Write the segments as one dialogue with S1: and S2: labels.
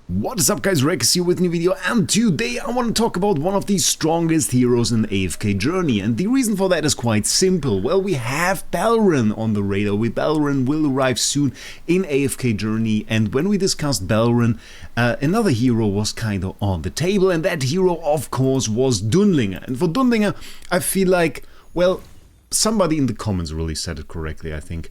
S1: What is up guys, Wraec here with a new video, and today I want to talk about one of the strongest heroes in the AFK journey, and the reason for that is quite simple. Well, we have Baelran on the radar. Baelran will arrive soon in AFK journey, and when we discussed Baelran, another hero was kind of on the table, and that hero of course was Dunlingr. And for Dunlingr, I feel like, well, somebody in the comments really said it correctly, I think.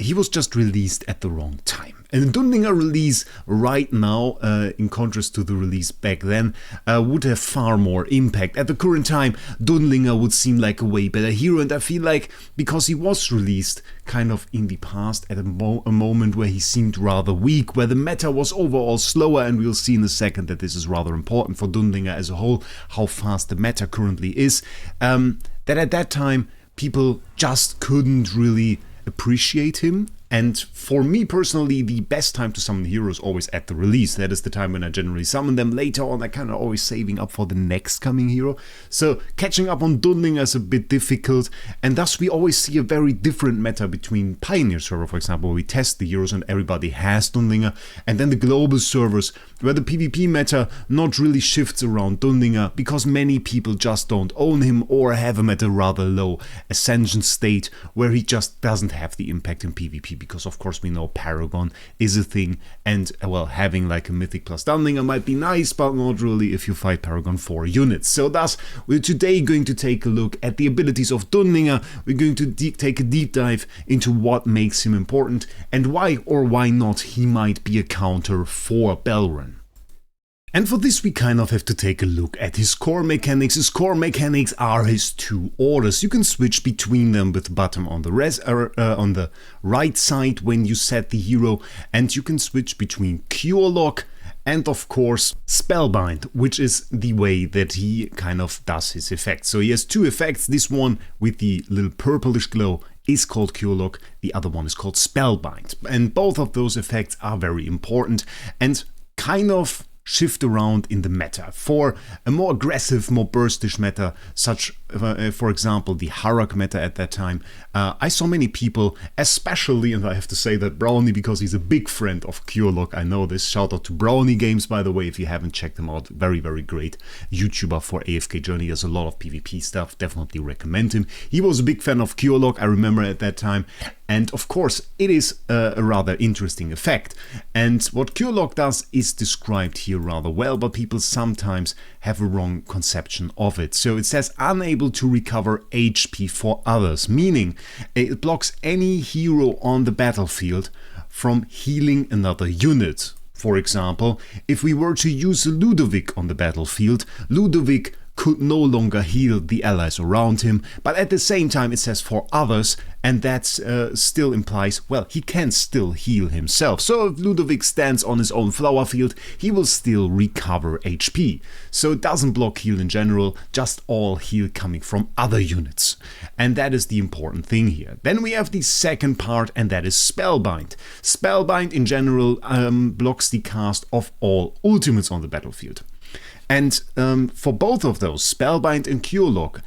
S1: He was just released at the wrong time. And Dunlingr release right now, in contrast to the release back then, would have far more impact. At the current time, Dunlingr would seem like a way better hero, and I feel like because he was released kind of in the past at a moment where he seemed rather weak, where the meta was overall slower, and we'll see in a second that this is rather important for Dunlingr as a whole, how fast the meta currently is, that at that time people just couldn't really appreciate him. And for me personally, the best time to summon heroes always at the release. That is the time when I generally summon them. Later on, I kind of always saving up for the next coming hero. So catching up on Dunlingr is a bit difficult, and thus we always see a very different meta between Pioneer server, for example, where we test the heroes and everybody has Dunlingr, and then the global servers, where the PvP meta not really shifts around Dunlingr because many people just don't own him or have him at a rather low ascension state where he just doesn't have the impact in PvP. Because of course we know Paragon is a thing, and well, having like a Mythic plus Dunlingr might be nice, but not really if you fight Paragon 4 units. So thus, we're today going to take a look at the abilities of Dunlingr. We're going to take a deep dive into what makes him important and why or why not he might be a counter for Baelran. And for this we kind of have to take a look at his core mechanics. His core mechanics are his two orders. You can switch between them with the button on the right side when you set the hero, and you can switch between Curelock and of course Spellbind, which is the way that he kind of does his effects. So he has two effects. This one with the little purplish glow is called Curelock, the other one is called Spellbind. And both of those effects are very important and kind of shift around in the meta. For a more aggressive, more burstish meta, such for example the Wraec meta at that time, I saw many people, especially, and I have to say that Brownie, because he's a big friend of Curelock, I know this, shout out to Brownie Games by the way, if you haven't checked him out, very great YouTuber for AFK Journey, does a lot of PvP stuff, definitely recommend him. He was a big fan of Curelock, I remember at that time, and of course it is a rather interesting effect. And what Curelock does is described here rather well, but people sometimes have a wrong conception of it. So it says unable to recover HP for others, meaning it blocks any hero on the battlefield from healing another unit. For example, if we were to use Ludovic on the battlefield, Ludovic could no longer heal the allies around him, but at the same time it says for others, and that still implies, well, he can still heal himself. So if Ludovic stands on his own flower field, he will still recover HP. So it doesn't block heal in general, just all heal coming from other units. And that is the important thing here. Then we have the second part, and that is Spellbind. Spellbind in general blocks the cast of all ultimates on the battlefield. And for both of those, Spellbind and Curelock,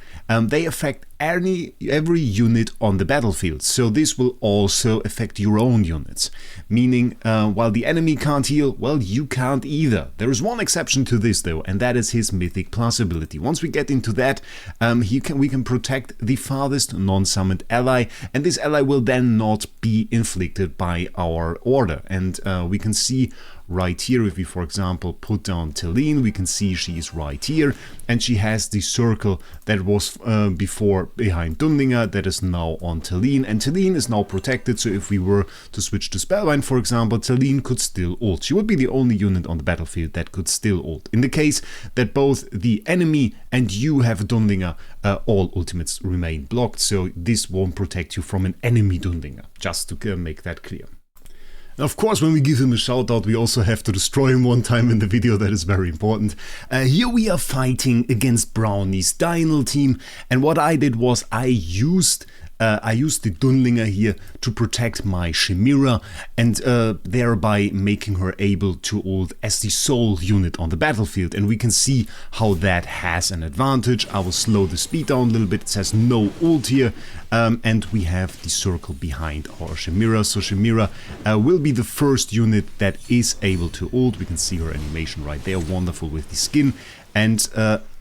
S1: they affect every unit on the battlefield. So this will also affect your own units. Meaning, while the enemy can't heal, well, you can't either. There is one exception to this though, and that is his Mythic Plus ability. Once we get into that, we can protect the farthest non-summoned ally, and this ally will then not be inflicted by our order. And we can see right here, if we for example put down Talene, we can see she's right here, and she has the circle that was before behind Dunlingr, that is now on Talene, and Talene is now protected. So if we were to switch to Spellbind, for example, Talene could still ult. She would be the only unit on the battlefield that could still ult. In the case that both the enemy and you have Dunlingr, all ultimates remain blocked, so this won't protect you from an enemy Dunlingr, just to make that clear. Of course, when we give him a shout out, we also have to destroy him one time in the video. That is very important. Here we are fighting against Brownie's Dynal team, and what I did was I used I used the Dunlingr here to protect my Chimera and thereby making her able to ult as the sole unit on the battlefield. And we can see how that has an advantage. I will slow the speed down a little bit. It says no ult here. And we have the circle behind our Chimera. So Chimera will be the first unit that is able to ult. We can see her animation right there. Wonderful with the skin. And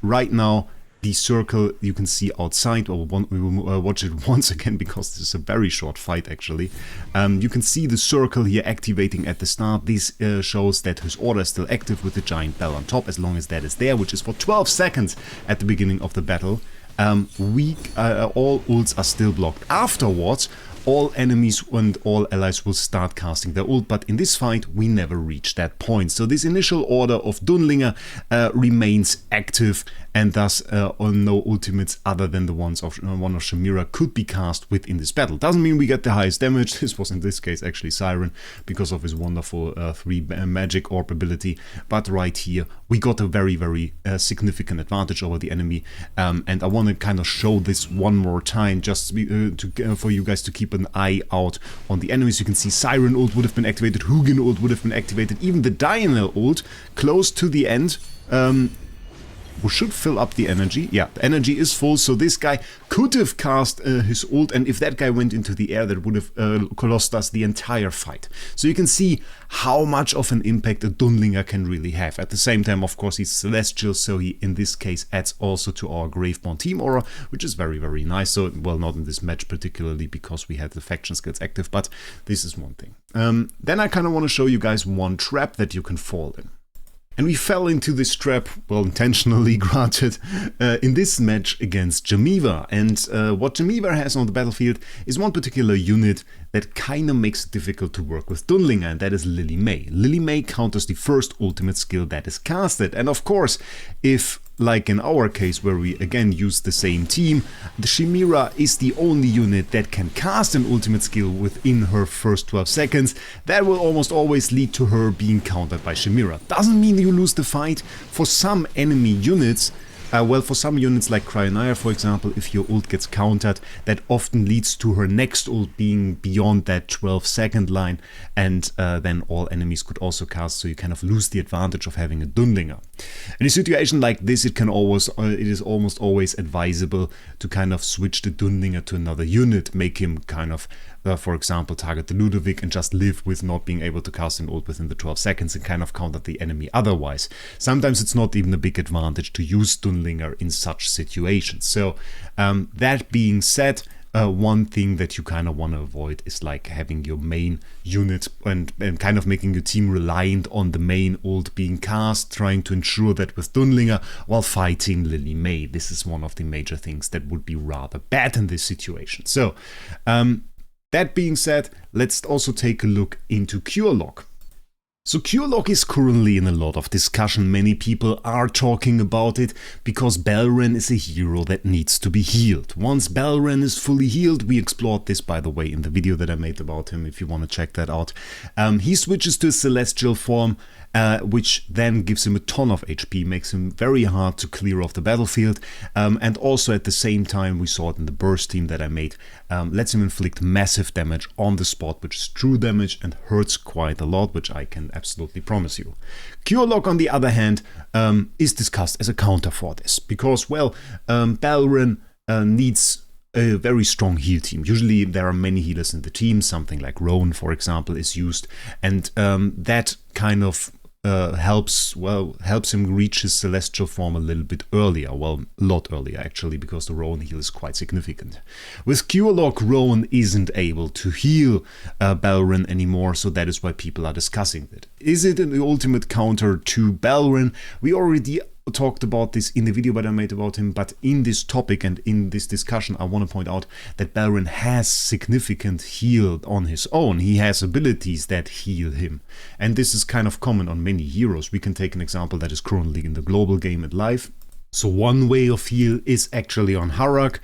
S1: right now, the circle you can see outside, or we will watch it once again because this is a very short fight actually. You can see the circle here activating at the start. This shows that his order is still active with the giant bell on top, as long as that is there, which is for 12 seconds at the beginning of the battle. All ults are still blocked. Afterwards, all enemies and all allies will start casting their ult, but in this fight we never reach that point. So this initial order of Dunlingr remains active, and thus no ultimates other than the ones of one of Chimera could be cast within this battle. Doesn't mean we get the highest damage. This was in this case actually Siren because of his wonderful 3 magic orb ability, but right here we got a very significant advantage over the enemy, and I want to kind of show this one more time just for you guys to keep an eye out on the enemies. You can see Siren ult would have been activated, Hugin ult would have been activated, even the Diana ult close to the end. We should fill up the energy. Yeah, the energy is full, so this guy could have cast his ult, and if that guy went into the air, that would have lost us the entire fight. So you can see how much of an impact a Dunlingr can really have. At the same time, of course, he's Celestial, so he, in this case, adds also to our Graveborn team aura, which is very nice. So, well, not in this match particularly, because we had the faction skills active, but this is one thing. Then I kind of want to show you guys one trap that you can fall in. And we fell into this trap, well, intentionally granted, in this match against Jameeva. And what Jameeva has on the battlefield is one particular unit that kind of makes it difficult to work with Dunlingr, and that is Lily May. Lily May counters the first ultimate skill that is casted. And of course, if, like in our case where we again use the same team, the Chimera is the only unit that can cast an ultimate skill within her first 12 seconds, that will almost always lead to her being countered by Chimera. Doesn't mean you lose the fight. For some enemy units, well, for some units like Cryonair, for example, if your ult gets countered, that often leads to her next ult being beyond that 12-second line, and then all enemies could also cast, so you kind of lose the advantage of having a Dunlingr. In a situation like this, it is almost always advisable to kind of switch the Dunlingr to another unit, make him kind of, for example, target the Ludovic and just live with not being able to cast an ult within the 12 seconds and kind of counter the enemy otherwise. Sometimes it's not even a big advantage to use Dunlingr in such situations. So that being said, one thing that you kind of want to avoid is like having your main unit and kind of making your team reliant on the main ult being cast, trying to ensure that with Dunlingr while fighting Lily May. This is one of the major things that would be rather bad in this situation. So that being said, let's also take a look into Curelock. So Curelock is currently in a lot of discussion. Many people are talking about it because Baelran is a hero that needs to be healed. Once Baelran is fully healed, we explored this, by the way, in the video that I made about him, if you want to check that out. He switches to a celestial form, which then gives him a ton of HP, makes him very hard to clear off the battlefield, and also at the same time, we saw it in the burst team that I made, lets him inflict massive damage on the spot, which is true damage and hurts quite a lot, which I can absolutely promise you. Curelock, on the other hand, is discussed as a counter for this, because, well, Baelran needs a very strong heal team. Usually there are many healers in the team, something like Roan, for example, is used, and that kind of helps him reach his celestial form a little bit earlier, well, a lot earlier actually, because the Roan heal is quite significant. With Curelock, Roan isn't able to heal Baelran anymore, so that is why people are discussing it. Is it an ultimate counter to Baelran? We already talked about this in the video that I made about him, but in this topic and in this discussion I want to point out that Baelran has significant heal on his own. He has abilities that heal him, and this is kind of common on many heroes. We can take an example that is currently in the global game at live. So one way of heal is actually on Wraec.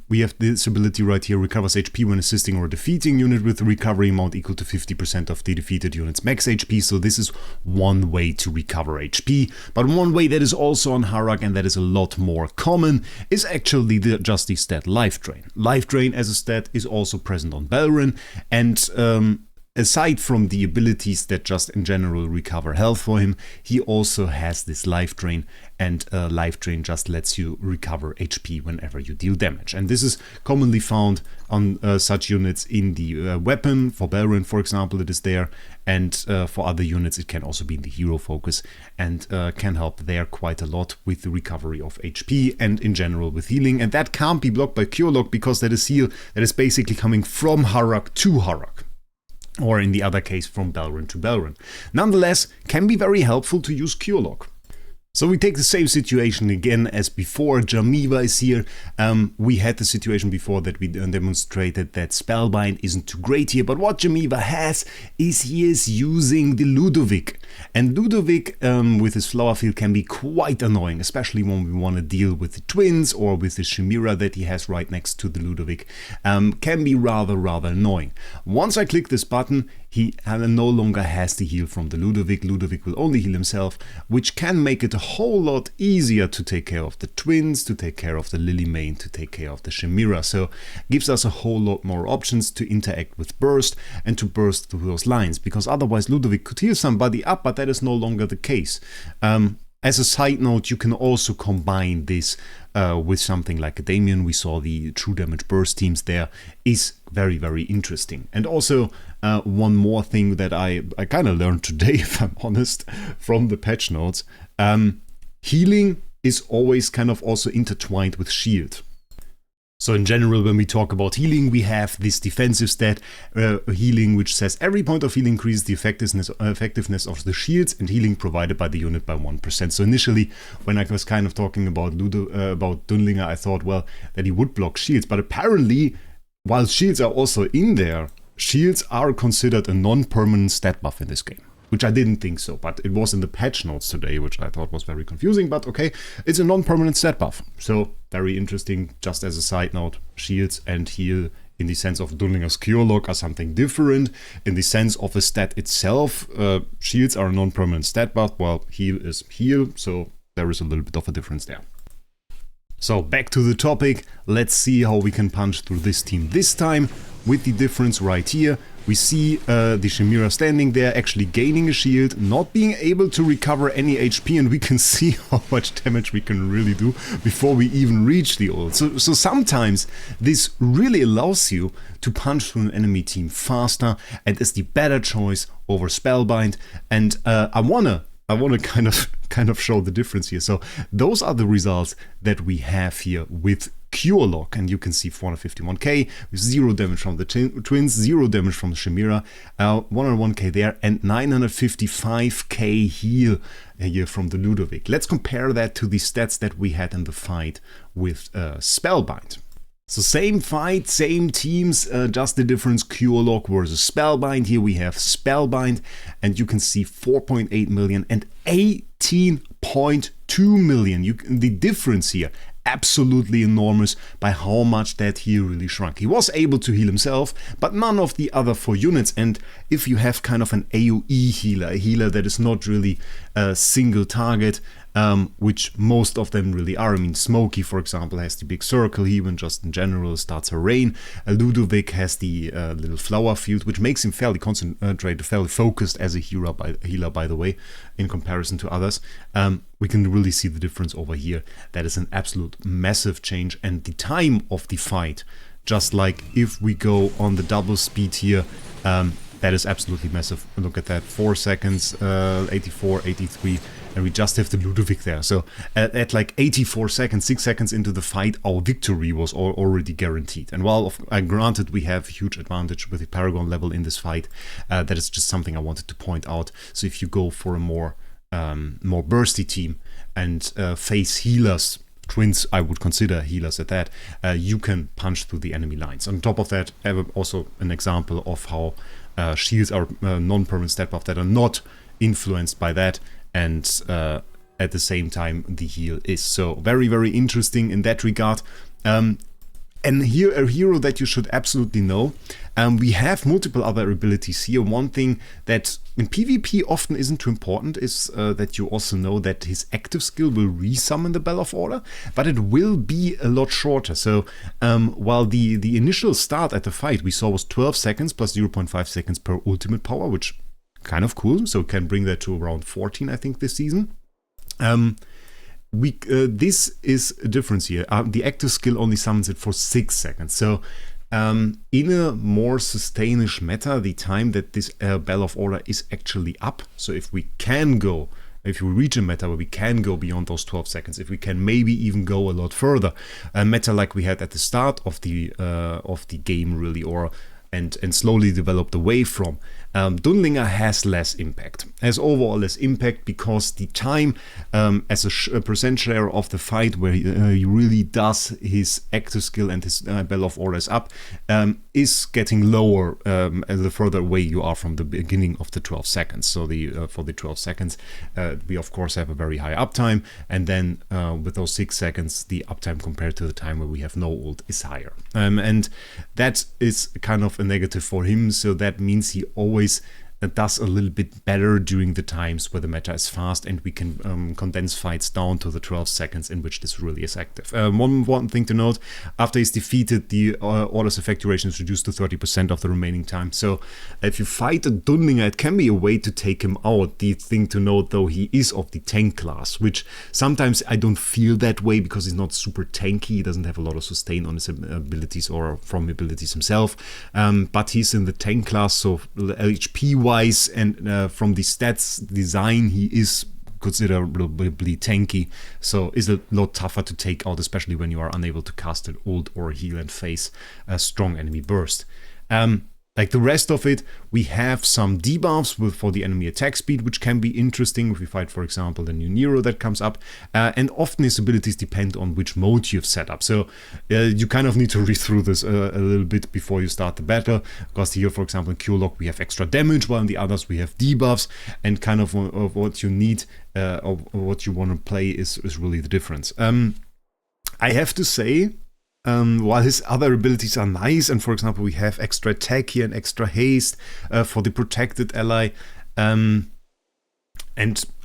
S1: We have this ability right here, recovers HP when assisting or defeating unit with a recovery amount equal to 50% of the defeated unit's max HP. So this is one way to recover HP. But one way that is also on Wraec, and that is a lot more common, is actually just the stat Life Drain. Life Drain as a stat is also present on Baelran, and aside from the abilities that just in general recover health for him, he also has this Life Drain, and Life Drain just lets you recover HP whenever you deal damage. And this is commonly found on such units in the weapon. For Baelran, for example, it is there, and for other units it can also be in the hero focus, and can help there quite a lot with the recovery of HP and in general with healing. And that can't be blocked by Curelock because that is heal that is basically coming from Wraec to Wraec, or in the other case from Baelran to Baelran. Nonetheless, can be very helpful to use Curelock. So we take the same situation again as before. Jamiva is here. We had the situation before that we demonstrated that Spellbind isn't too great here, but what Jamiva has is he is using the Ludovic. And Ludovic with his flower field can be quite annoying, especially when we want to deal with the twins or with the Chimera that he has right next to the Ludovic. Can be rather annoying. Once I click this button, he no longer has the heal from the Ludovic. Ludovic will only heal himself, which can make it a whole lot easier to take care of the twins, to take care of the Lily Mane, to take care of the Chimera. So gives us a whole lot more options to interact with Burst and to burst through those lines, because otherwise Ludovic could heal somebody up, but that is no longer the case. As a side note, you can also combine this with something like a Damien. We saw the true damage burst teams there, is very interesting. And also one more thing that I kind of learned today, if I'm honest, from the patch notes. Healing is always kind of also intertwined with shield. So in general, when we talk about healing, we have this defensive stat, healing, which says every point of healing increases the effectiveness of the shields and healing provided by the unit by 1%. So initially, when I was kind of talking about Dunlingr, I thought, well, that he would block shields. But apparently, while shields are also in there, shields are considered a non-permanent stat buff in this game. Which I didn't think so, but it was in the patch notes today, which I thought was very confusing, but okay, it's a non-permanent stat buff. So, very interesting, just as a side note, shields and heal in the sense of Dunlingr's Curelock are something different. In the sense of a stat itself, shields are a non-permanent stat buff, while heal is heal, so there is a little bit of a difference there. So, back to the topic, let's see how we can punch through this team this time, with the difference right here. We see the Chimera standing there, actually gaining a shield, not being able to recover any HP, and we can see how much damage we can really do before we even reach the ult. So sometimes this really allows you to punch through an enemy team faster and is the better choice over Spellbind. And I wanna kind of show the difference here. So those are the results that we have here with Curelock, and you can see 451k with 0 damage from the twins, 0 damage from the Chimera, 101k there, and 955k heal here from the Ludovic. Let's compare that to the stats that we had in the fight with Spellbind. So same fight, same teams, just the difference Curelock versus Spellbind. Here we have Spellbind, and you can see 4.8 million and 18.2 million. The difference here, absolutely enormous by how much that he really shrunk. He was able to heal himself, but none of the other 4 units. And if you have kind of an AoE healer, a healer that is not really a single target, which most of them really are. I mean, Smokey, for example, has the big circle. He even just in general starts her rain. Ludovic has the little flower field, which makes him fairly concentrated, fairly focused as a healer, by the way, in comparison to others. We can really see the difference over here. That is an absolute massive change. And the time of the fight, just like if we go on the double speed here, that is absolutely massive. Look at that, 4 seconds, 84, 83. And we just have the Ludovic there. So at like 84 seconds, 6 seconds into the fight, our victory was already guaranteed. And while granted we have a huge advantage with the Paragon level in this fight, that is just something I wanted to point out. So if you go for a more bursty team and face healers, twins I would consider healers at that, you can punch through the enemy lines. On top of that, I have also an example of how shields are non-permanent stat buff that are not influenced by that. And at the same time the heal is. So very, very interesting in that regard. And here, a hero that you should absolutely know. We have multiple other abilities here. One thing that in PvP often isn't too important is that you also know that his active skill will resummon the Bell of Order, but it will be a lot shorter. So while the initial start at the fight we saw was 12 seconds plus 0.5 seconds per ultimate power, which kind of cool. So can bring that to around 14, I think, this season. This is a difference here. The active skill only summons it for 6 seconds. So in a more sustainish meta, the time that this Bell of Order is actually up. So if we reach a meta where we can go beyond those 12 seconds, if we can maybe even go a lot further, a meta like we had at the start of the game really, and slowly developed away from, Dunlingr has less impact. Has overall less impact because the time as a percent share of the fight where he really does his active skill and his Bell of Orders up is getting lower the further away you are from the beginning of the 12 seconds. So for the 12 seconds we of course have a very high uptime, and then with those 6 seconds the uptime compared to the time where we have no ult is higher. And that is kind of a negative for him, so that means he always does a little bit better during the times where the meta is fast and we can condense fights down to the 12 seconds in which this really is active. One thing to note, after he's defeated, the Order's effect duration is reduced to 30% of the remaining time. So if you fight a Dunlingr, it can be a way to take him out. The thing to note though, he is of the tank class, which sometimes I don't feel that way because he's not super tanky. He doesn't have a lot of sustain on his abilities or from abilities himself, but he's in the tank class, so HP wise and from the stats design he is considerably tanky, so is a lot tougher to take out, especially when you are unable to cast an ult or heal and face a strong enemy burst. Like the rest of it, we have some debuffs for the enemy attack speed, which can be interesting if we fight, for example, the new Nero that comes up. And often his abilities depend on which mode you've set up. So you kind of need to read through this a little bit before you start the battle. Because here, for example, in Curelock, we have extra damage, while in the others we have debuffs. And kind of what you need or what you want to play is really the difference. I have to say, while his other abilities are nice, and for example we have extra attack here and extra haste for the protected ally, and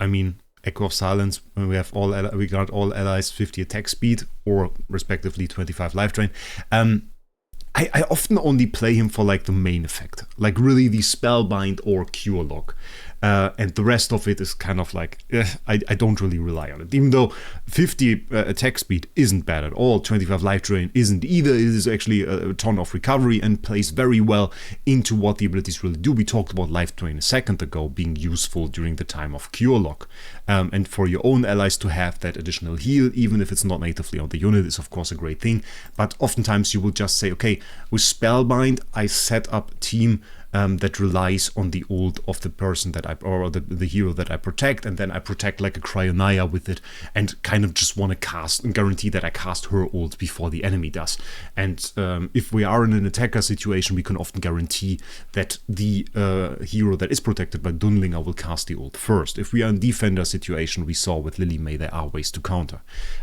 S1: I mean Echo of Silence, when we got all allies 50 attack speed or respectively 25 life drain. I often only play him for like the main effect, like really the Spellbind or Curelock. And the rest of it is kind of like, I don't really rely on it. Even though 50 attack speed isn't bad at all, 25 life drain isn't either. It is actually a ton of recovery and plays very well into what the abilities really do. We talked about life drain a second ago being useful during the time of Curelock. And for your own allies to have that additional heal, even if it's not natively on the unit, is of course a great thing. But oftentimes you will just say, okay, with Spellbind, I set up a team that relies on the ult of the person that or the hero that I protect, and then I protect like a Cryonaya with it, and kind of just want to cast and guarantee that I cast her ult before the enemy does. And if we are in an attacker situation, we can often guarantee that the hero that is protected by Dunlingr will cast the ult first. If we are in defender situation, we saw with Lily May there are ways to counter.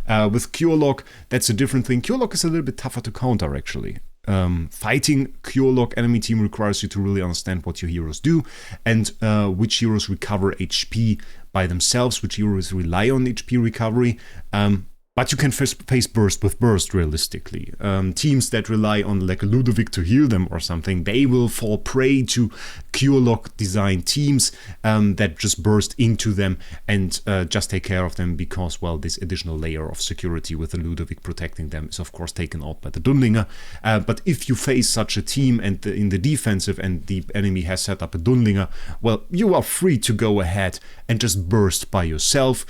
S1: With Curelock, that's a different thing. Curelock is a little bit tougher to counter actually. Fighting Curelock enemy team requires you to really understand what your heroes do and which heroes recover HP by themselves, which heroes rely on HP recovery. But you can face burst with burst realistically. Teams that rely on like a Ludovic to heal them or something, they will fall prey to Curelock designed teams that just burst into them and just take care of them because, well, this additional layer of security with the Ludovic protecting them is of course taken out by the Dunlingr. But if you face such a team and in the defensive and the enemy has set up a Dunlingr, well, you are free to go ahead and just burst by yourself.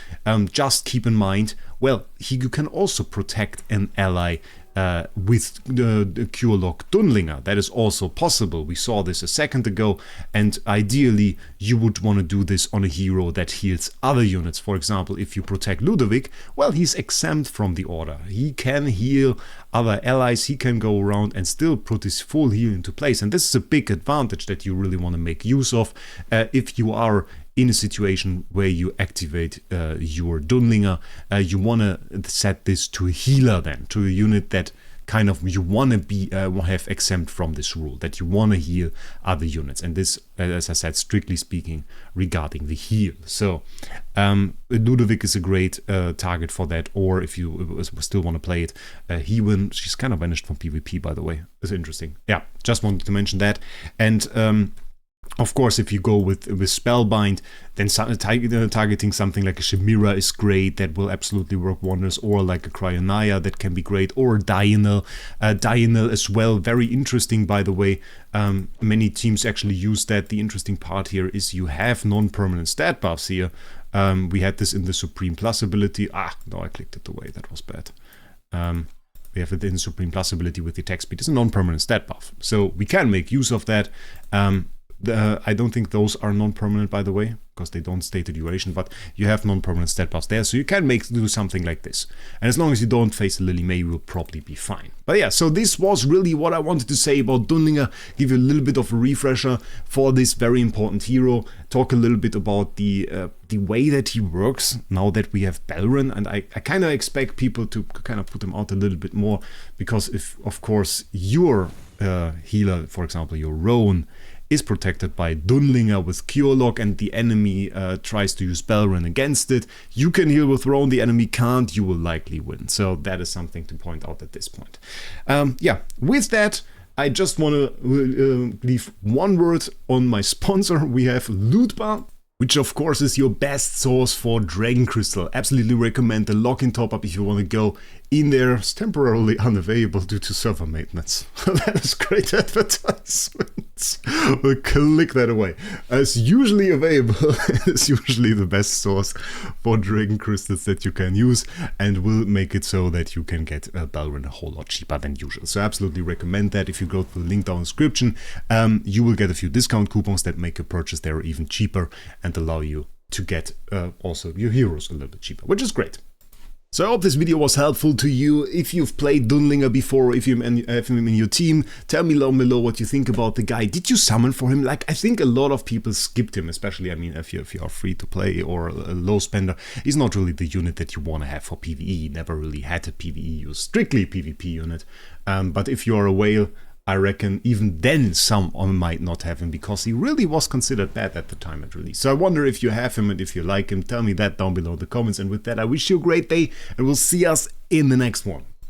S1: Just keep in mind, well, you can also protect an ally with the Curelock Dunlingr. That is also possible. We saw this a second ago, and ideally you would want to do this on a hero that heals other units. For example, if you protect Ludovic, well, he's exempt from the order. He can heal other allies, he can go around and still put his full heal into place, and this is a big advantage that you really want to make use of if you are in a situation where you activate your Dunlingr, you want to set this to a healer then, to a unit that kind of you want to be have exempt from this rule, that you want to heal other units. And this, as I said, strictly speaking, regarding the heal. So Ludovic is a great target for that, or if you still want to play it, Hewen, she's kind of vanished from PvP, by the way. It's interesting. Yeah, just wanted to mention that. And of course, if you go with Spellbind, then targeting something like a Chimera is great. That will absolutely work wonders. Or like a Cryonaya, that can be great. Or Diurnal. Diurnal as well, very interesting, by the way. Many teams actually use that. The interesting part here is you have non-permanent stat buffs here. We had this in the Supreme Plus ability. No, I clicked it away. That was bad. We have it in Supreme Plus ability with the attack speed. It's a non-permanent stat buff. So we can make use of that. I don't think those are non-permanent, by the way, because they don't state the duration, but you have non-permanent stat buffs there, so you can do something like this. And as long as you don't face a Lily May, you will probably be fine. But yeah, so this was really what I wanted to say about Dunlingr, give you a little bit of a refresher for this very important hero, talk a little bit about the way that he works now that we have Baelran, and I kind of expect people to kind of put him out a little bit more, because if, of course, your healer, for example, your Roan, is protected by Dunlingr with Curelock, and the enemy tries to use Baelran against it, you can heal with Roan, the enemy can't, you will likely win. So that is something to point out at this point. Yeah, with that, I just want to leave one word on my sponsor. We have Lootbar, which of course is your best source for Dragon Crystal. Absolutely recommend the login top-up if you want to go in there. It's temporarily unavailable due to server maintenance. That is great advertisement. We'll click that away. It's usually available. It's usually the best source for Dragon Crystals that you can use, and will make it so that you can get Baelran a whole lot cheaper than usual. So absolutely recommend that. If you go to the link down in the description, you will get a few discount coupons that make your purchase there even cheaper and allow you to get also your heroes a little bit cheaper, which is great. So I hope this video was helpful to you. If you've played Dunlingr before, if you have him in your team, tell me down below what you think about the guy. Did you summon for him? Like, I think a lot of people skipped him, especially, I mean, if you are free to play or a low spender. He's not really the unit that you want to have for PvE. He never really had a PvE use, strictly PvP unit. But if you are a whale, I reckon even then some might not have him, because he really was considered bad at the time at release. So I wonder if you have him and if you like him. Tell me that down below in the comments. And with that, I wish you a great day, and we'll see us in the next one.